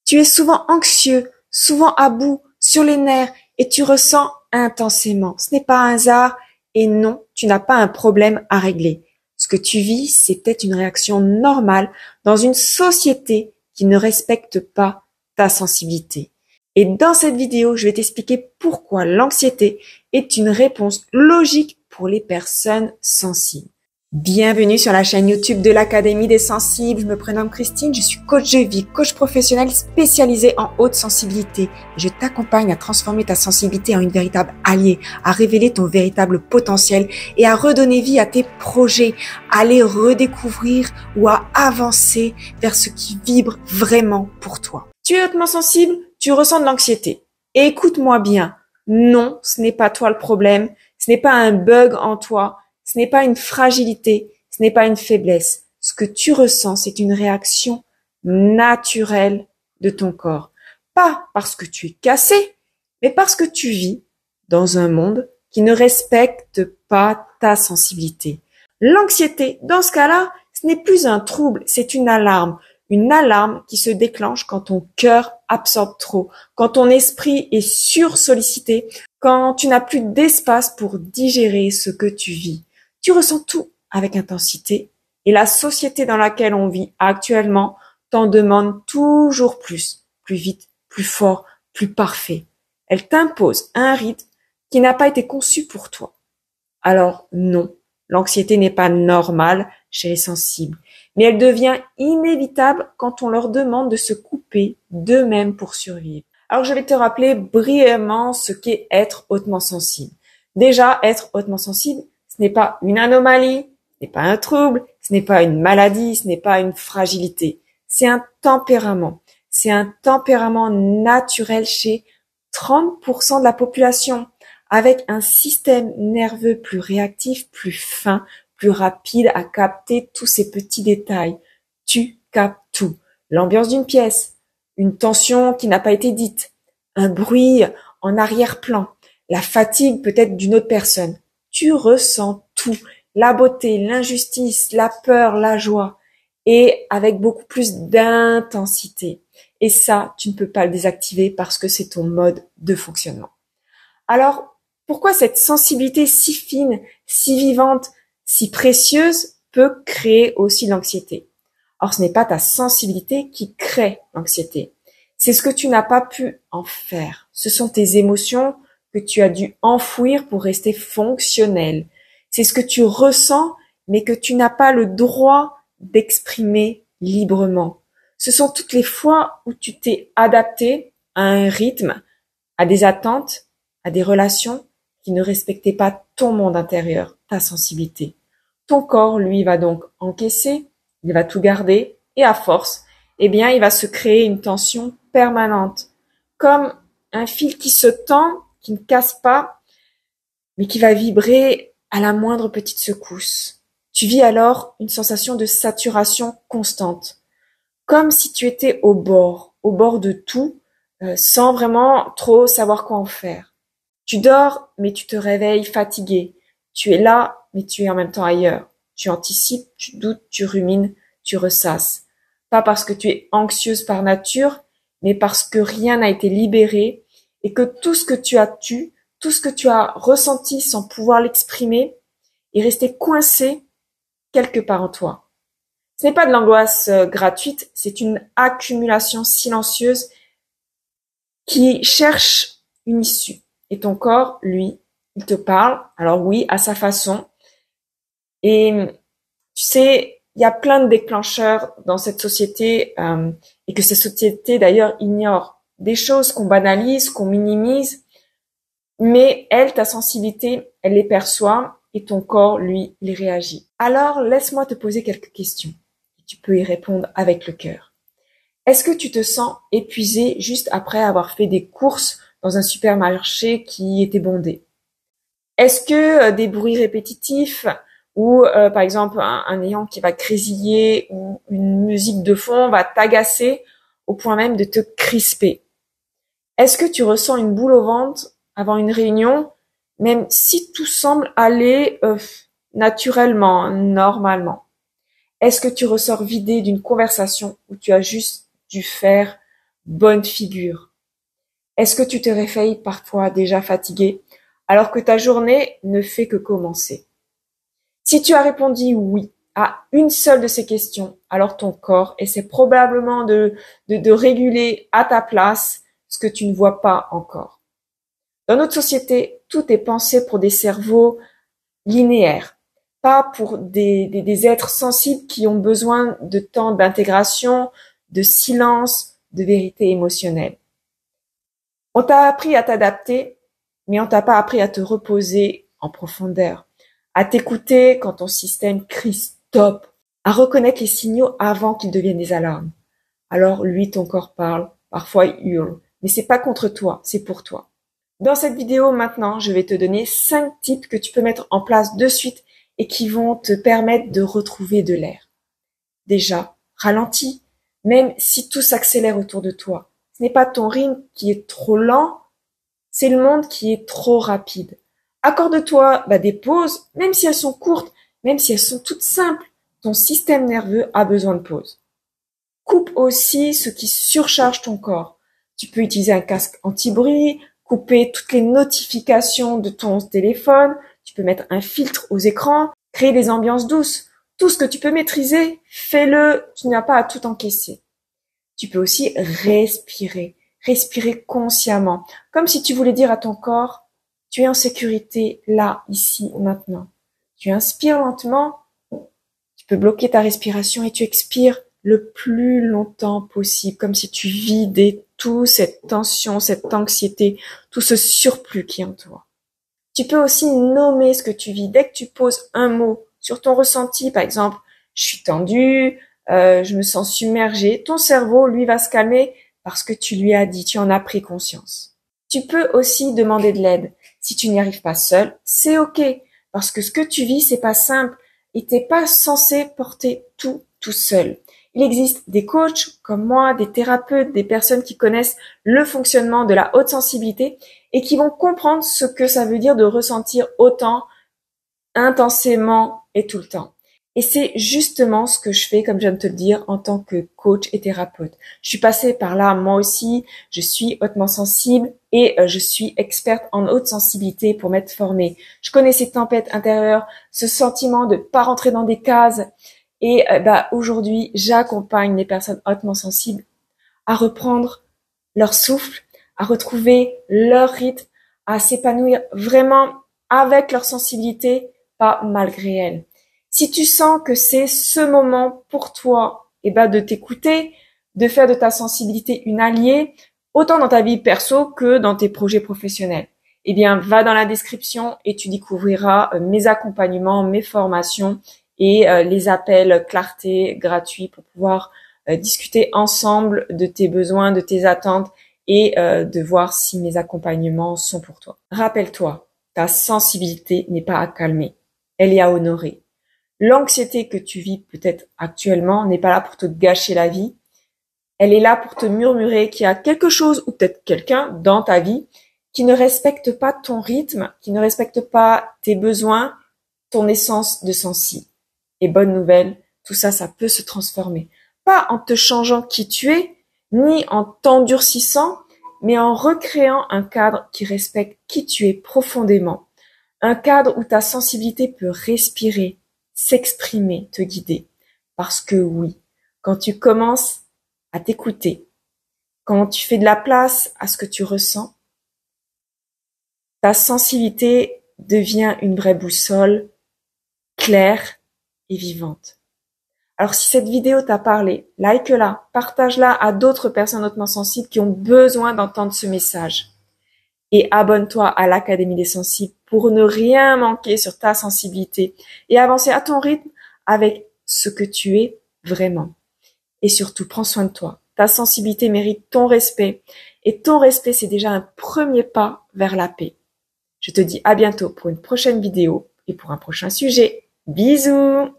Tu es souvent anxieux, souvent à bout, sur les nerfs et tu ressens intensément. Ce n'est pas un hasard et non, tu n'as pas un problème à régler. Ce que tu vis, c'est peut-être une réaction normale dans une société qui ne respecte pas ta sensibilité. Et dans cette vidéo, je vais t'expliquer pourquoi l'anxiété est une réponse logique pour les personnes sensibles. Bienvenue sur la chaîne YouTube de l'Académie des Sensibles. Je me prénomme Christine, je suis coach de vie, coach professionnel spécialisé en haute sensibilité. Je t'accompagne à transformer ta sensibilité en une véritable alliée, à révéler ton véritable potentiel et à redonner vie à tes projets, à les redécouvrir ou à avancer vers ce qui vibre vraiment pour toi. Tu es hautement sensible, tu ressens de l'anxiété. Et écoute-moi bien, non, ce n'est pas toi le problème, ce n'est pas un bug en toi. Ce n'est pas une fragilité, ce n'est pas une faiblesse. Ce que tu ressens, c'est une réaction naturelle de ton corps. Pas parce que tu es cassé, mais parce que tu vis dans un monde qui ne respecte pas ta sensibilité. L'anxiété, dans ce cas-là, ce n'est plus un trouble, c'est une alarme. Une alarme qui se déclenche quand ton cœur absorbe trop, quand ton esprit est sursollicité, quand tu n'as plus d'espace pour digérer ce que tu vis. Tu ressens tout avec intensité et la société dans laquelle on vit actuellement t'en demande toujours plus vite, plus fort, plus parfait. Elle t'impose un rythme qui n'a pas été conçu pour toi. Alors non, l'anxiété n'est pas normale chez les sensibles, mais elle devient inévitable quand on leur demande de se couper d'eux-mêmes pour survivre. Alors je vais te rappeler brièvement ce qu'est être hautement sensible. Déjà, être hautement sensible, ce n'est pas une anomalie, ce n'est pas un trouble, ce n'est pas une maladie, ce n'est pas une fragilité. C'est un tempérament. C'est un tempérament naturel chez 30% de la population, avec un système nerveux plus réactif, plus fin, plus rapide à capter tous ces petits détails. Tu captes tout. L'ambiance d'une pièce, une tension qui n'a pas été dite, un bruit en arrière-plan, la fatigue peut-être d'une autre personne. Tu ressens tout, la beauté, l'injustice, la peur, la joie, et avec beaucoup plus d'intensité. Et ça, tu ne peux pas le désactiver parce que c'est ton mode de fonctionnement. Alors, pourquoi cette sensibilité si fine, si vivante, si précieuse peut créer aussi l'anxiété? Or, ce n'est pas ta sensibilité qui crée l'anxiété. C'est ce que tu n'as pas pu en faire. Ce sont tes émotions que tu as dû enfouir pour rester fonctionnel. C'est ce que tu ressens, mais que tu n'as pas le droit d'exprimer librement. Ce sont toutes les fois où tu t'es adapté à un rythme, à des attentes, à des relations qui ne respectaient pas ton monde intérieur, ta sensibilité. Ton corps, lui, va donc encaisser, il va tout garder, et à force, eh bien, il va se créer une tension permanente, comme un fil qui se tend, qui ne casse pas, mais qui va vibrer à la moindre petite secousse. Tu vis alors une sensation de saturation constante, comme si tu étais au bord de tout, sans vraiment trop savoir quoi en faire. Tu dors, mais tu te réveilles fatigué. Tu es là, mais tu es en même temps ailleurs. Tu anticipes, tu doutes, tu rumines, tu ressasses. Pas parce que tu es anxieuse par nature, mais parce que rien n'a été libéré et que tout ce que tu as tué, tout ce que tu as ressenti sans pouvoir l'exprimer est resté coincé quelque part en toi. Ce n'est pas de l'angoisse gratuite, c'est une accumulation silencieuse qui cherche une issue. Et ton corps, lui, il te parle, alors oui, à sa façon. Et tu sais, il y a plein de déclencheurs dans cette société et que cette société d'ailleurs ignore. Des choses qu'on banalise, qu'on minimise, mais elle, ta sensibilité, elle les perçoit et ton corps, lui, les réagit. Alors, laisse-moi te poser quelques questions. Tu peux y répondre avec le cœur. Est-ce que tu te sens épuisé juste après avoir fait des courses dans un supermarché qui était bondé? Est-ce que des bruits répétitifs ou par exemple un néon qui va grésiller ou une musique de fond va t'agacer au point même de te crisper? Est-ce que tu ressens une boule au ventre avant une réunion, même si tout semble aller naturellement, normalement? Est-ce que tu ressors vidé d'une conversation où tu as juste dû faire bonne figure? Est-ce que tu te réveilles parfois déjà fatigué alors que ta journée ne fait que commencer? Si tu as répondu oui à une seule de ces questions, alors ton corps essaie probablement de réguler à ta place ce que tu ne vois pas encore. Dans notre société, tout est pensé pour des cerveaux linéaires, pas pour des êtres sensibles qui ont besoin de temps d'intégration, de silence, de vérité émotionnelle. On t'a appris à t'adapter, mais on t'a pas appris à te reposer en profondeur, à t'écouter quand ton système crie stop, à reconnaître les signaux avant qu'ils deviennent des alarmes. Alors lui, ton corps parle, parfois il hurle, mais c'est pas contre toi, c'est pour toi. Dans cette vidéo maintenant, je vais te donner 5 tips que tu peux mettre en place de suite et qui vont te permettre de retrouver de l'air. Déjà, ralentis, même si tout s'accélère autour de toi. Ce n'est pas ton rythme qui est trop lent, c'est le monde qui est trop rapide. Accorde-toi des pauses, même si elles sont courtes, même si elles sont toutes simples. Ton système nerveux a besoin de pauses. Coupe aussi ce qui surcharge ton corps. Tu peux utiliser un casque anti-bruit, couper toutes les notifications de ton téléphone, tu peux mettre un filtre aux écrans, créer des ambiances douces. Tout ce que tu peux maîtriser, fais-le, tu n'as pas à tout encaisser. Tu peux aussi respirer consciemment, comme si tu voulais dire à ton corps, tu es en sécurité là, ici, maintenant. Tu inspires lentement, tu peux bloquer ta respiration et tu expires le plus longtemps possible, comme si tu vidais toute cette tension, cette anxiété, tout ce surplus qui est en toi. Tu peux aussi nommer ce que tu vis. Dès que tu poses un mot sur ton ressenti, par exemple, je suis tendu, je me sens submergé, ton cerveau, lui, va se calmer parce que tu lui as dit, tu en as pris conscience. Tu peux aussi demander de l'aide. Si tu n'y arrives pas seul, c'est ok, parce que ce que tu vis, c'est pas simple et t'es pas censé porter tout seul. Il existe des coachs comme moi, des thérapeutes, des personnes qui connaissent le fonctionnement de la haute sensibilité et qui vont comprendre ce que ça veut dire de ressentir autant, intensément et tout le temps. Et c'est justement ce que je fais, comme je viens de te le dire, en tant que coach et thérapeute. Je suis passée par là, moi aussi, je suis hautement sensible et je suis experte en haute sensibilité pour m'être formée. Je connais ces tempêtes intérieures, ce sentiment de pas rentrer dans des cases. Et aujourd'hui, j'accompagne les personnes hautement sensibles à reprendre leur souffle, à retrouver leur rythme, à s'épanouir vraiment avec leur sensibilité, pas malgré elle. Si tu sens que c'est ce moment pour toi, de t'écouter, de faire de ta sensibilité une alliée, autant dans ta vie perso que dans tes projets professionnels. Va dans la description et tu découvriras mes accompagnements, mes formations et les appels clarté gratuits pour pouvoir discuter ensemble de tes besoins, de tes attentes et de voir si mes accompagnements sont pour toi. Rappelle-toi, ta sensibilité n'est pas à calmer, elle est à honorer. L'anxiété que tu vis peut-être actuellement n'est pas là pour te gâcher la vie, elle est là pour te murmurer qu'il y a quelque chose ou peut-être quelqu'un dans ta vie qui ne respecte pas ton rythme, qui ne respecte pas tes besoins, ton essence de sensi. Et bonne nouvelle, tout ça, ça peut se transformer. Pas en te changeant qui tu es, ni en t'endurcissant, mais en recréant un cadre qui respecte qui tu es profondément. Un cadre où ta sensibilité peut respirer, s'exprimer, te guider. Parce que oui, quand tu commences à t'écouter, quand tu fais de la place à ce que tu ressens, ta sensibilité devient une vraie boussole claire et vivante. Alors si cette vidéo t'a parlé, like-la, partage-la à d'autres personnes hautement sensibles qui ont besoin d'entendre ce message. Et abonne-toi à l'Académie des sensibles pour ne rien manquer sur ta sensibilité et avancer à ton rythme avec ce que tu es vraiment. Et surtout, prends soin de toi. Ta sensibilité mérite ton respect et ton respect, c'est déjà un premier pas vers la paix. Je te dis à bientôt pour une prochaine vidéo et pour un prochain sujet. Bisous!